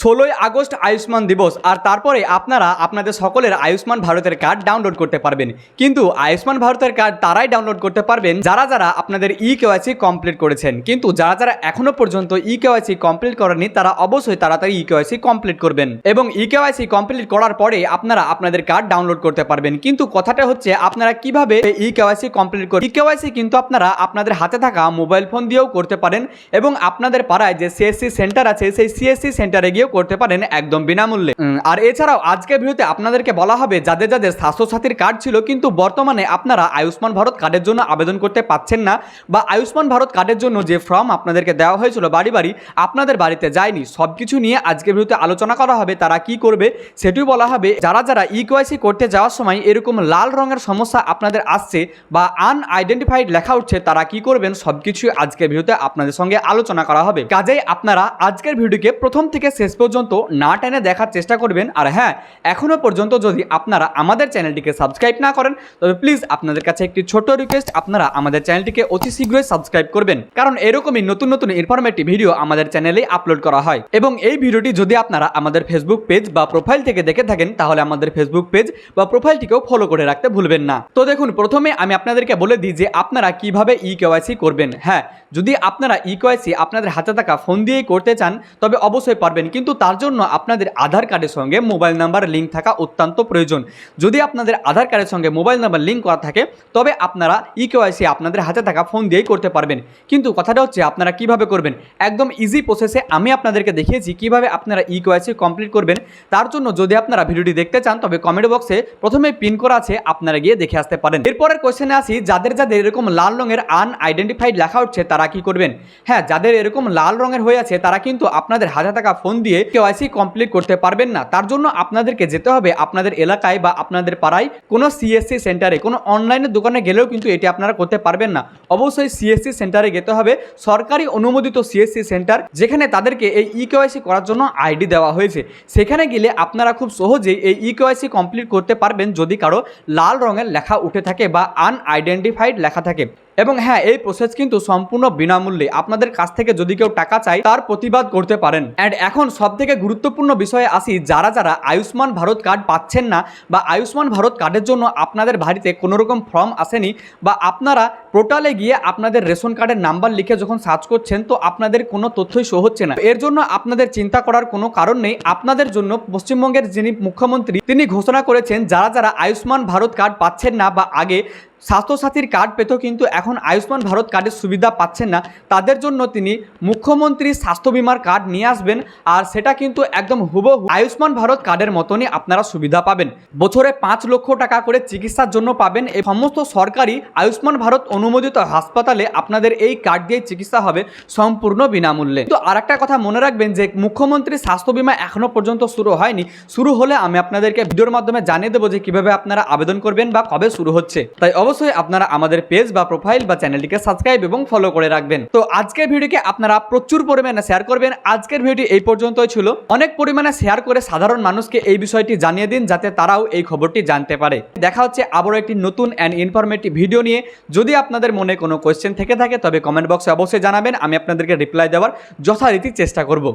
16ই August Ayushman দিবস আর তারপরে আপনারা আপনাদের সকলের আয়ুষ্মান ভারতের কার্ড ডাউনলোড করতে পারবেন। কিন্তু আয়ুষ্মান ভারতের কার্ড তারাই ডাউনলোড করতে পারবেন যারা যারা আপনাদের ইকেওয়াইসি কমপ্লিট করেছেন। কিন্তু যারা যারা এখনো পর্যন্ত ইকেওয়াইসি কমপ্লিট করেনি তারা অবশ্যই তাড়াতাড়ি ইকেওয়াইসি কমপ্লিট করবেন এবং ইকেওয়াইসি কমপ্লিট করার পরে আপনারা আপনাদের কার্ড ডাউনলোড করতে পারবেন। কিন্তু কথাটা হচ্ছে আপনারা কিভাবে ইকেওয়াইসি কমপ্লিট করবেন। ইকেওয়াইসি কিন্তু আপনারা আপনাদের হাতে থাকা মোবাইল ফোন দিয়েও করতে পারেন এবং আপনাদের পাড়ায় যে সিএসসি সেন্টার আছে সেই সিএসসি সেন্টারে গিয়ে করতে পারেন একদম বিনামূল্যে। আর এছাড়াও আজকের ভিডিওতে আপনাদেরকে বলা হবে যাদের যাদের স্বাস্থ্যসাথীর কার্ড ছিল কিন্তু বর্তমানে আপনারা আয়ুষ্মান ভারত কার্ডের জন্য আবেদন করতে পাচ্ছেন না বা আয়ুষ্মান ভারত কার্ডের জন্য যে ফর্ম আপনাদেরকে দেওয়া হয়েছিল বাড়ি বাড়ি আপনাদের বাড়িতে যায়নি, সবকিছু নিয়ে আজকের ভিডিওতে আলোচনা করা হবে। তারা কি করবে সেটিও বলা হবে। যারা যারা ইকেওয়াইসি করতে যাওয়ার সময় এরকম লাল রঙের সমস্যা আপনাদের আসছে বা আনআইডেন্টিফাইড লেখা উঠছে তারা কি করবেন সবকিছু আজকের ভিডিওতে আপনাদের সঙ্গে আলোচনা করা হবে। কাজেই আপনারা আজকের ভিডিওকে প্রথম থেকে শেষ পর্যন্ত না টেনে দেখার চেষ্টা করবেন। আর হ্যাঁ, এখনো পর্যন্ত যদি আপনারা আমাদের চ্যানেলটিকে সাবস্ক্রাইব না করেন তবে প্লিজ আপনাদের কাছে একটি ছোট রিকোয়েস্ট, আপনারা আমাদের চ্যানেলটিকে অতি শীঘ্রই সাবস্ক্রাইব করবেন, কারণ এরকমই নতুন নতুন ইনফরমেটিভ ভিডিও আমাদের চ্যানেলে আপলোড করা হয়। এবং এই ভিডিওটি যদি আপনারা আমাদের ফেসবুক পেজ বা প্রোফাইল থেকে দেখে থাকেন তাহলে আমাদের ফেসবুক পেজ বা প্রোফাইলটিকেও ফলো করে রাখতে ভুলবেন না। তো দেখুন, প্রথমে আমি আপনাদেরকে বলে দিই যে আপনারা কিভাবে ইকেওয়াইসি করবেন। হ্যাঁ, যদি আপনারা ইকেওয়াইসি আপনাদের হাতে থাকা ফোন দিয়েই করতে চান তবে অবশ্যই পারবেন, কিন্তু তার জন্য আপনাদের আধার কার্ডের সঙ্গে মোবাইল নাম্বার লিঙ্ক থাকা অত্যন্ত প্রয়োজন। যদি আপনাদের আধার কার্ডের সঙ্গে মোবাইল নাম্বার লিঙ্ক করা থাকে তবে আপনারা ইকেওয়াইসি আপনাদের হাতে থাকা ফোন দিয়েই করতে পারবেন। কিন্তু কথাটা হচ্ছে আপনারা কিভাবে করবেন, একদম ইজি প্রসেসে আমি আপনাদেরকে দেখিয়েছি কিভাবে আপনারা ইকেওয়াইসি কমপ্লিট করবেন। তার জন্য যদি আপনারা ভিডিওটি দেখতে চান তবে কমেন্ট বক্সে প্রথমে পিন করা আছে, আপনারা গিয়ে দেখে আসতে পারেন। এরপরের কোশ্চেনে আসি, যাদের যাদের এরকম লাল রঙের আনআইডেন্টিফাইড লেখা উঠছে তারা কি করবেন। হ্যাঁ, যাদের এরকম লাল রঙের হয়ে আছে তারা কিন্তু আপনাদের হাতে থাকা ফোন দিয়ে কেওয়াইসি কমপ্লিট করতে পারবেন না। তার জন্য আপনাদেরকে যেতে হবে আপনাদের এলাকায় বা আপনাদের পাড়ায় কোনো সিএসসি সেন্টারে। কোনো অনলাইনের দোকানে গেলেও কিন্তু এটি আপনারা করতে পারবেন না, অবশ্যই সিএসসি সেন্টারে যেতে হবে, সরকারি অনুমোদিত সিএসসি সেন্টার, যেখানে তাদেরকে এই ইকেওয়াইসি করার জন্য আইডি দেওয়া হয়েছে। সেখানে গেলে আপনারা খুব সহজেই এই ইকেওয়াইসি কমপ্লিট করতে পারবেন যদি কারো লাল রঙের লেখা উঠে থাকে বা আনআইডেন্টিফাইড লেখা থাকে। এবং হ্যাঁ, এই প্রসেস কিন্তু সম্পূর্ণ বিনামূল্যে। আপনাদের কাছ থেকে যদি কেউ টাকা চায় তার প্রতিবাদ করতে পারেন। অ্যান্ড এখন সব থেকে গুরুত্বপূর্ণ বিষয়ে আসি, যারা যারা আয়ুষ্মান ভারত কার্ড পাচ্ছেন না বা আয়ুষ্মান ভারত কার্ডের জন্য আপনাদের বাড়িতে কোনো রকম ফর্ম আসেনি বা আপনারা পোর্টালে গিয়ে আপনাদের রেশন কার্ডের নাম্বার লিখে যখন সার্চ করছেন তো আপনাদের কোনো তথ্যই শো হচ্ছে না, এর জন্য আপনাদের চিন্তা করার কোনো কারণ নেই। আপনাদের জন্য পশ্চিমবঙ্গের যিনি মুখ্যমন্ত্রী তিনি ঘোষণা করেছেন যারা যারা আয়ুষ্মান ভারত কার্ড পাচ্ছেন না বা আগে স্বাস্থ্যসাথীর কার্ড পেত কিন্তু এখন আয়ুষ্মান ভারত কার্ডের সুবিধা পাচ্ছেন না, তাদের জন্য তিনি মুখ্যমন্ত্রী স্বাস্থ্য বিমার কার্ড নিয়ে আসবেন। আর সেটা কিন্তু একদম হুবহু আয়ুষ্মান ভারত কার্ডের মতনই আপনারা সুবিধা পাবেন। বছরে 5 লক্ষ টাকা করে চিকিৎসার জন্য পাবেন। এই সমস্ত সরকারি আয়ুষ্মান ভারত অনুমোদিত হাসপাতালে আপনাদের এই কার্ড দিয়ে চিকিৎসা হবে সম্পূর্ণ বিনামূল্যে। তো আর একটা কথা মনে রাখবেন যে মুখ্যমন্ত্রী স্বাস্থ্য বিমা এখনো পর্যন্ত শুরু হয়নি, শুরু হলে আমি আপনাদেরকে ভিডিওর মাধ্যমে জানিয়ে দেবো যে কিভাবে আপনারা আবেদন করবেন বা কবে শুরু হচ্ছে। তাই অবশ্যই আপনারা আমাদের পেজ বা প্রোফাইল বা চ্যানেলটিকে সাবস্ক্রাইব এবং ফলো করে রাখবেন। তো আজকের ভিডিওকে আপনারা প্রচুর পরিমাণে শেয়ার করবেন। আজকের ভিডিও এই পর্যন্তই ছিল। অনেক পরিমাণে শেয়ার করে সাধারণ মানুষকে এই বিষয়টি জানিয়ে দিন যাতে তারাও এই খবরটি জানতে পারে। দেখা হচ্ছে আবারও একটি নতুন অ্যান্ড ইনফরমেটিভ ভিডিও নিয়ে। যদি আপনাদের মনে কোনো কোয়েশ্চেন থেকে থাকে তবে কমেন্ট বক্সে অবশ্যই জানাবেন, আমি আপনাদেরকে রিপ্লাই দেওয়ার যথারীতি চেষ্টা করব।